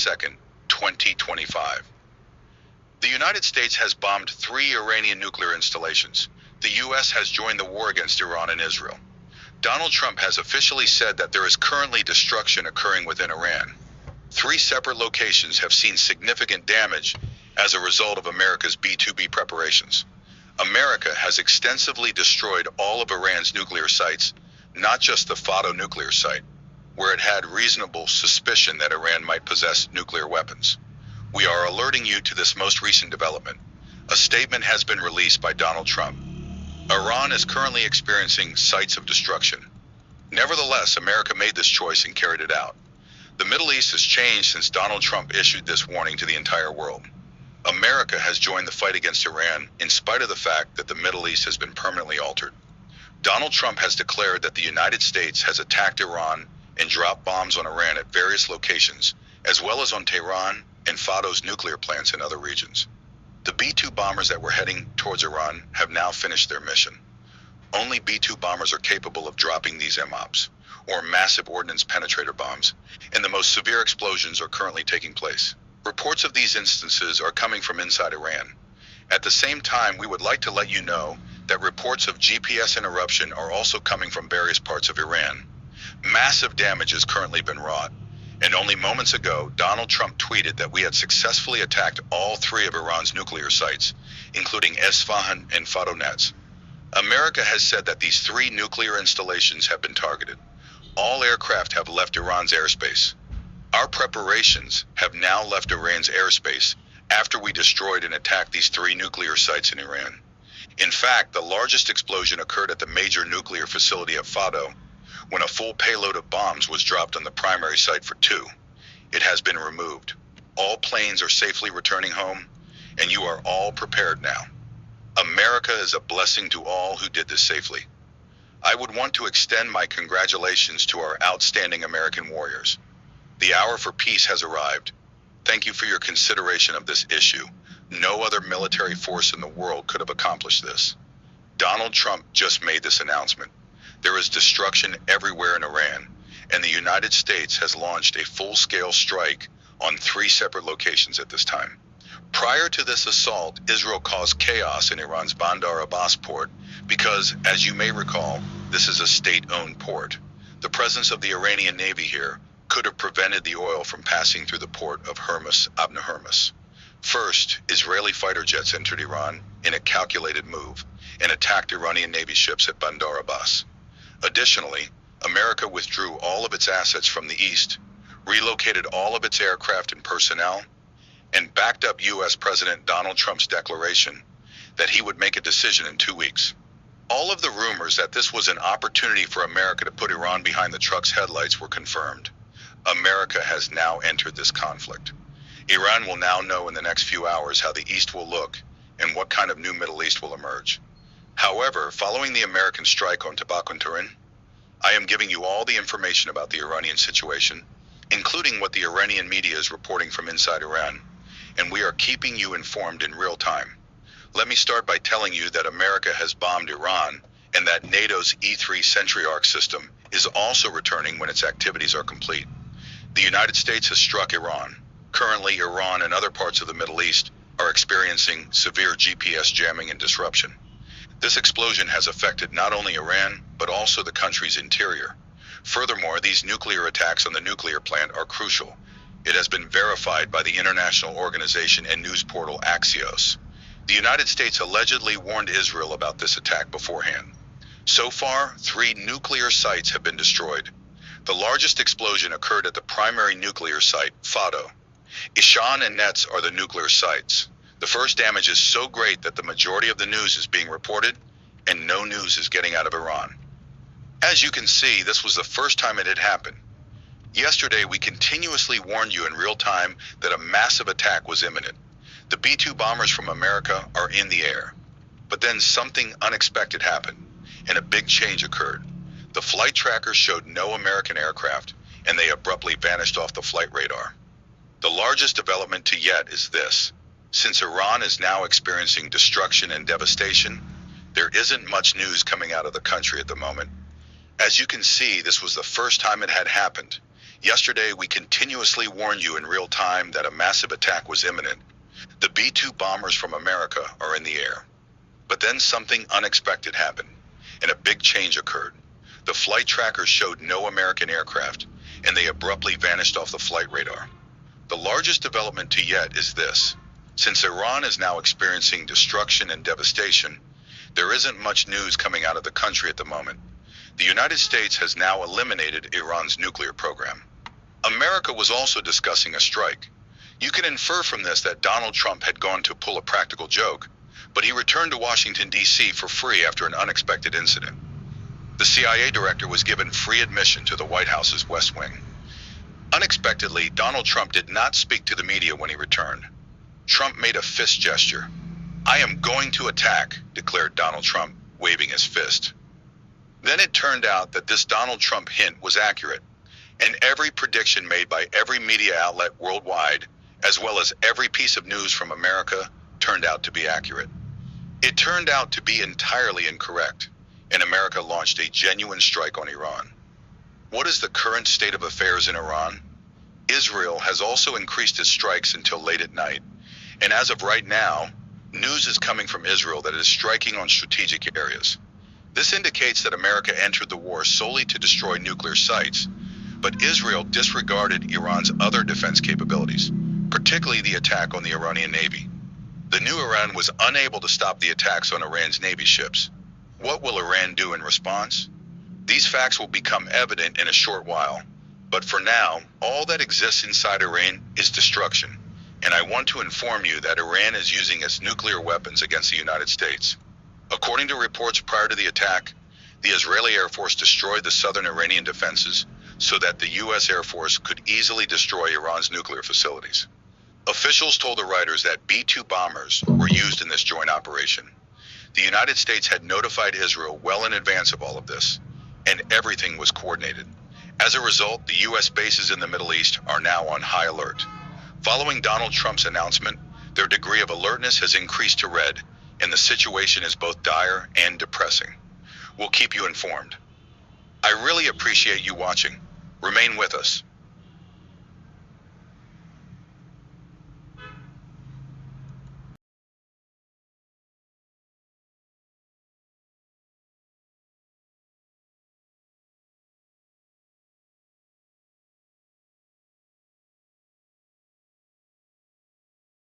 22nd, 2025. The United States has bombed 3 Iranian nuclear installations. The U.S. has joined the war against Iran and Israel. Donald Trump has officially said that there is currently destruction occurring within Iran. 3 separate locations have seen significant damage as a result of America's B-2B preparations. America has extensively destroyed all of Iran's nuclear sites, not just the Fordow nuclear site, where it had reasonable suspicion that Iran might possess nuclear weapons. We are alerting you to this most recent development. A statement has been released by Donald Trump. Iran is currently experiencing sites of destruction. Nevertheless, America made this choice and carried it out. The Middle East has changed since Donald Trump issued this warning to the entire world. America has joined the fight against Iran in spite of the fact that the Middle East has been permanently altered. Donald Trump has declared that the United States has attacked Iran and dropped bombs on Iran at various locations, as well as on Tehran and Fordow's nuclear plants in other regions. The B-2 bombers that were heading towards Iran have now finished their mission. Only B-2 bombers are capable of dropping these MOPs, or massive ordnance penetrator bombs, and the most severe explosions are currently taking place. Reports of these instances are coming from inside Iran. At the same time, we would like to let you know that reports of GPS interruption are also coming from various parts of Iran. Massive damage has currently been wrought, and only moments ago, Donald Trump tweeted that we had successfully attacked all 3 of Iran's nuclear sites, including Esfahan and Fordow. America has said that these 3 nuclear installations have been targeted. All aircraft have left Iran's airspace. Our preparations have now left Iran's airspace after we destroyed and attacked these 3 nuclear sites in Iran. In fact, the largest explosion occurred at the major nuclear facility at Fordow, when a full payload of bombs was dropped on the primary site for 2. It has been removed. All planes are safely returning home, and you are all prepared now. America is a blessing to all who did this safely. I would want to extend my congratulations to our outstanding American warriors. The hour for peace has arrived. Thank you for your consideration of this issue. No other military force in the world could have accomplished this. Donald Trump just made this announcement. There is destruction everywhere in Iran, and the United States has launched a full-scale strike on 3 separate locations at this time. Prior to this assault, Israel caused chaos in Iran's Bandar Abbas port because, as you may recall, this is a state-owned port. The presence of the Iranian Navy here could have prevented the oil from passing through the port of Hormuz, Ibn Hormuz. First, Israeli fighter jets entered Iran in a calculated move and attacked Iranian Navy ships at Bandar Abbas. Additionally, America withdrew all of its assets from the east, relocated all of its aircraft and personnel, and backed up U.S. President Donald Trump's declaration that he would make a decision in 2 weeks. All of the rumors that this was an opportunity for America to put Iran behind the truck's headlights were confirmed. America has now entered this conflict. Iran will now know in the next few hours how the East will look and what kind of new Middle East will emerge. However, following the American strike on Tabak-Turin, I am giving you all the information about the Iranian situation, including what the Iranian media is reporting from inside Iran, and we are keeping you informed in real time. Let me start by telling you that America has bombed Iran and that NATO's E-3 Sentry Arc system is also returning when its activities are complete. The United States has struck Iran. Currently, Iran and other parts of the Middle East are experiencing severe GPS jamming and disruption. This explosion has affected not only Iran, but also the country's interior. Furthermore, these nuclear attacks on the nuclear plant are crucial. It has been verified by the international organization and news portal Axios. The United States allegedly warned Israel about this attack beforehand. So far, 3 nuclear sites have been destroyed. The largest explosion occurred at the primary nuclear site, Fordow. Ishan and Netz are the nuclear sites. The first damage is so great that the majority of the news is being reported, and no news is getting out of Iran. As you can see, this was the first time it had happened. Yesterday, we continuously warned you in real time that a massive attack was imminent. The B-2 bombers from America are in the air. But then something unexpected happened, and a big change occurred. The flight trackers showed no American aircraft, and they abruptly vanished off the flight radar. The largest development to yet is this. Since Iran is now experiencing destruction and devastation, there isn't much news coming out of the country at the moment. As you can see, this was the first time it had happened. Yesterday, we continuously warned you in real time that a massive attack was imminent. The B-2 bombers from America are in the air. But then something unexpected happened, and a big change occurred. The flight trackers showed no American aircraft, and they abruptly vanished off the flight radar. The largest development to yet is this. Since Iran is now experiencing destruction and devastation, there isn't much news coming out of the country at the moment. The United States has now eliminated Iran's nuclear program. America was also discussing a strike. You can infer from this that Donald Trump had gone to pull a practical joke, but he returned to Washington, D.C. for free after an unexpected incident. The CIA director was given free admission to the White House's West Wing. Unexpectedly, Donald Trump did not speak to the media when he returned. Trump made a fist gesture. "I am going to attack," declared Donald Trump, waving his fist. Then it turned out that this Donald Trump hint was accurate, and every prediction made by every media outlet worldwide, as well as every piece of news from America, turned out to be accurate. It turned out to be entirely incorrect, and America launched a genuine strike on Iran. What is the current state of affairs in Iran? Israel has also increased its strikes until late at night, and as of right now, news is coming from Israel that it is striking on strategic areas. This indicates that America entered the war solely to destroy nuclear sites, but Israel disregarded Iran's other defense capabilities, particularly the attack on the Iranian Navy. The new Iran was unable to stop the attacks on Iran's Navy ships. What will Iran do in response? These facts will become evident in a short while, but for now, all that exists inside Iran is destruction, and I want to inform you that Iran is using its nuclear weapons against the United States. According to reports prior to the attack, the Israeli Air Force destroyed the southern Iranian defenses so that the U.S. Air Force could easily destroy Iran's nuclear facilities. Officials told the writers that B-2 bombers were used in this joint operation. The United States had notified Israel well in advance of all of this, and everything was coordinated. As a result, the U.S. bases in the Middle East are now on high alert. Following Donald Trump's announcement, their degree of alertness has increased to red, and the situation is both dire and depressing. We'll keep you informed. I really appreciate you watching. Remain with us.